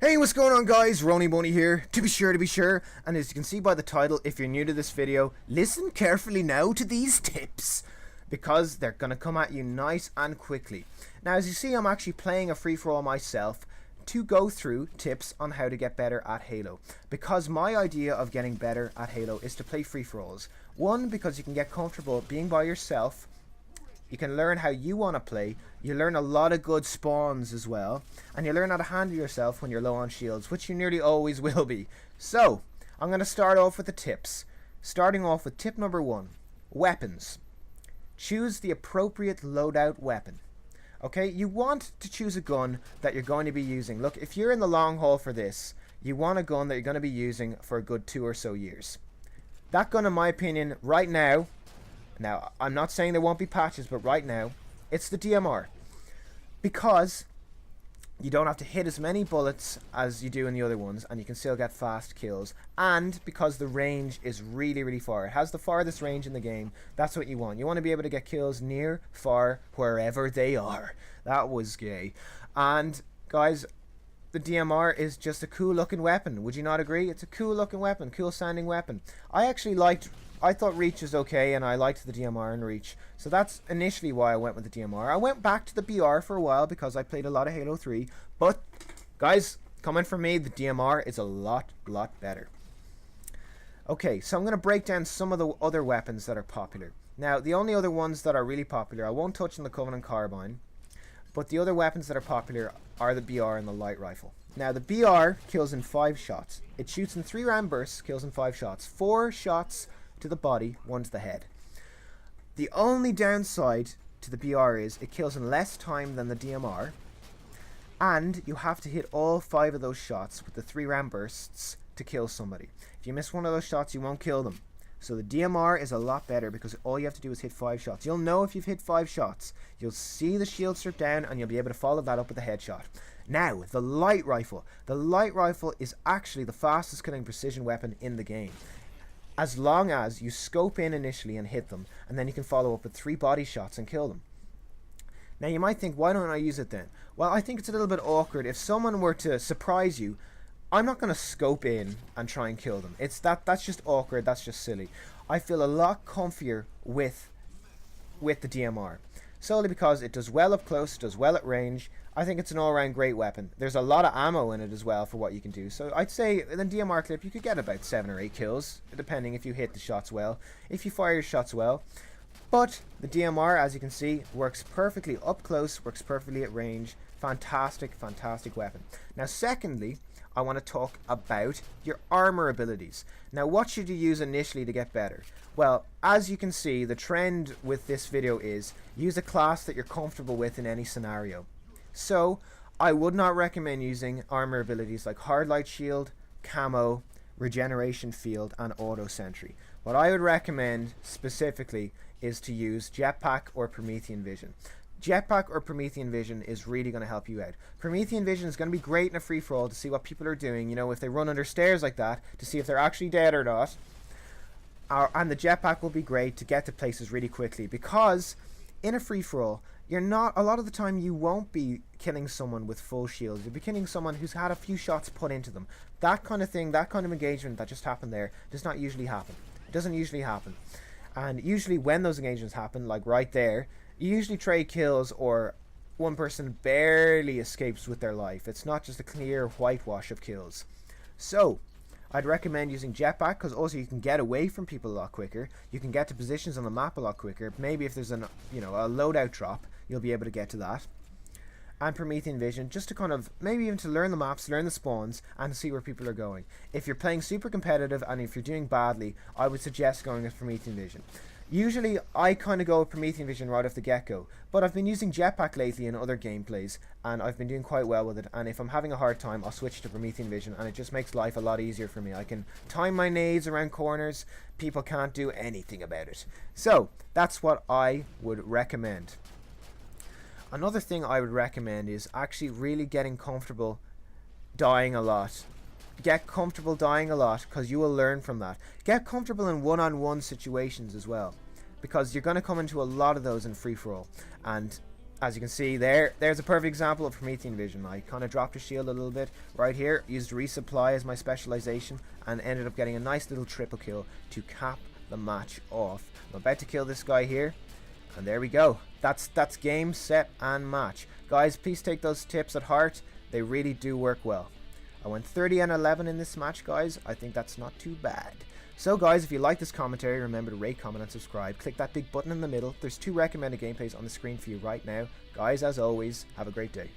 Hey, what's going on, guys? Rony Boney here, to be sure, and as you can see by the title, if you're new to this video, listen carefully now to these tips, because they're going to come at you nice and quickly. Now, as you see, I'm actually playing a free-for-all myself to go through tips on how to get better at Halo, because my idea of getting better at Halo is to play free-for-alls. One, because you can get comfortable being by yourself. You can learn how you want to play. You learn a lot of good spawns as well. And you learn how to handle yourself when you're low on shields, which you nearly always will be. So, I'm going to start off with the tips. Starting off with tip number 1. Weapons. Choose the appropriate loadout weapon. Okay, you want to choose a gun that you're going to be using. Look, if you're in the long haul for this, you want a gun that you're going to be using for a good 2 or so years. That gun, in my opinion, right now, I'm not saying there won't be patches, but right now, it's the DMR. Because you don't have to hit as many bullets as you do in the other ones, and you can still get fast kills. And because the range is really, really far. It has the farthest range in the game. That's what you want. You want to be able to get kills near, far, wherever they are. That was gay. And, guys, the DMR is just a cool looking weapon. Would you not agree? It's a cool looking weapon, cool sounding weapon. I thought Reach was okay, and I liked the DMR and Reach. So that's initially why I went with the DMR. I went back to the BR for a while because I played a lot of Halo 3. But, guys, coming from me, the DMR is a lot better. Okay, so I'm going to break down some of the other weapons that are popular. Now, the only other ones that are really popular, I won't touch on the Covenant Carbine. But the other weapons that are popular are the BR and the light rifle. Now, the BR kills in 5 shots. It shoots in 3-round bursts, kills in 5 shots. 4 shots to the body, 1 to the head. The only downside to the BR is it kills in less time than the DMR, and you have to hit all 5 of those shots with the 3-round bursts to kill somebody. If you miss one of those shots, you won't kill them. So the DMR is a lot better because all you have to do is hit 5 shots. You'll know if you've hit 5 shots. You'll see the shield strip down, and you'll be able to follow that up with a headshot. Now, the light rifle. The light rifle is actually the fastest killing precision weapon in the game, as long as you scope in initially and hit them, and then you can follow up with 3 body shots and kill them. Now, you might think, why don't I use it then? Well, I think it's a little bit awkward. If someone were to surprise you, I'm not going to scope in and try and kill them. That's just awkward. That's just silly. I feel a lot comfier with the DMR, solely because it does well up close, it does well at range. I think it's an all-round great weapon. There's a lot of ammo in it as well for what you can do. So I'd say in the DMR clip you could get about 7 or 8 kills, depending if you hit the shots well, if you fire your shots well. But the DMR, as you can see, works perfectly up close, works perfectly at range. Fantastic weapon. Now, secondly, I want to talk about your armor abilities. Now, what should you use initially to get better? Well, as you can see, the trend with this video is use a class that you're comfortable with in any scenario. So, I would not recommend using armor abilities like Hard Light Shield, Camo, Regeneration Field, and Auto Sentry. What I would recommend specifically is to use Jetpack or Promethean Vision. Jetpack or Promethean Vision is really going to help you out. Promethean Vision is going to be great in a free-for-all to see what people are doing, you know, if they run under stairs like that, to see if they're actually dead or not. And the Jetpack will be great to get to places really quickly, because in a free-for-all, a lot of the time you won't be killing someone with full shields. You'll be killing someone who's had a few shots put into them. That kind of thing, that kind of engagement that just happened there, does not usually happen. It doesn't usually happen. And usually when those engagements happen, like right there, you usually trade kills, or one person barely escapes with their life. It's not just a clear whitewash of kills. So, I'd recommend using Jetpack, because also you can get away from people a lot quicker. You can get to positions on the map a lot quicker. Maybe if there's a loadout drop, you'll be able to get to that. And Promethean Vision, just to kind of, maybe even to learn the maps, learn the spawns, and see where people are going. If you're playing super competitive and if you're doing badly, I would suggest going with Promethean Vision. Usually, I kind of go with Promethean Vision right off the get-go, but I've been using Jetpack lately in other gameplays, and I've been doing quite well with it, and if I'm having a hard time, I'll switch to Promethean Vision, and it just makes life a lot easier for me. I can time my nades around corners, people can't do anything about it. So, that's what I would recommend. Another thing I would recommend is actually really getting comfortable dying a lot. Get comfortable dying a lot, because you will learn from that. Get comfortable in one-on-one situations as well, because you're going to come into a lot of those in free-for-all, and As you can see there's a perfect example of Promethean vision. I kind of dropped a shield a little bit right here, used resupply as my specialization, and ended up getting a nice little triple kill to cap the match off. I'm about to kill this guy here, and there we go. That's game, set, and match. Guys, please take those tips at heart. They really do work well. I went 30 and 11 in this match, guys. I think that's not too bad. So guys, if you like this commentary, remember to rate, comment, and subscribe. Click that big button in the middle. There's 2 recommended gameplays on the screen for you right now. Guys, as always, have a great day.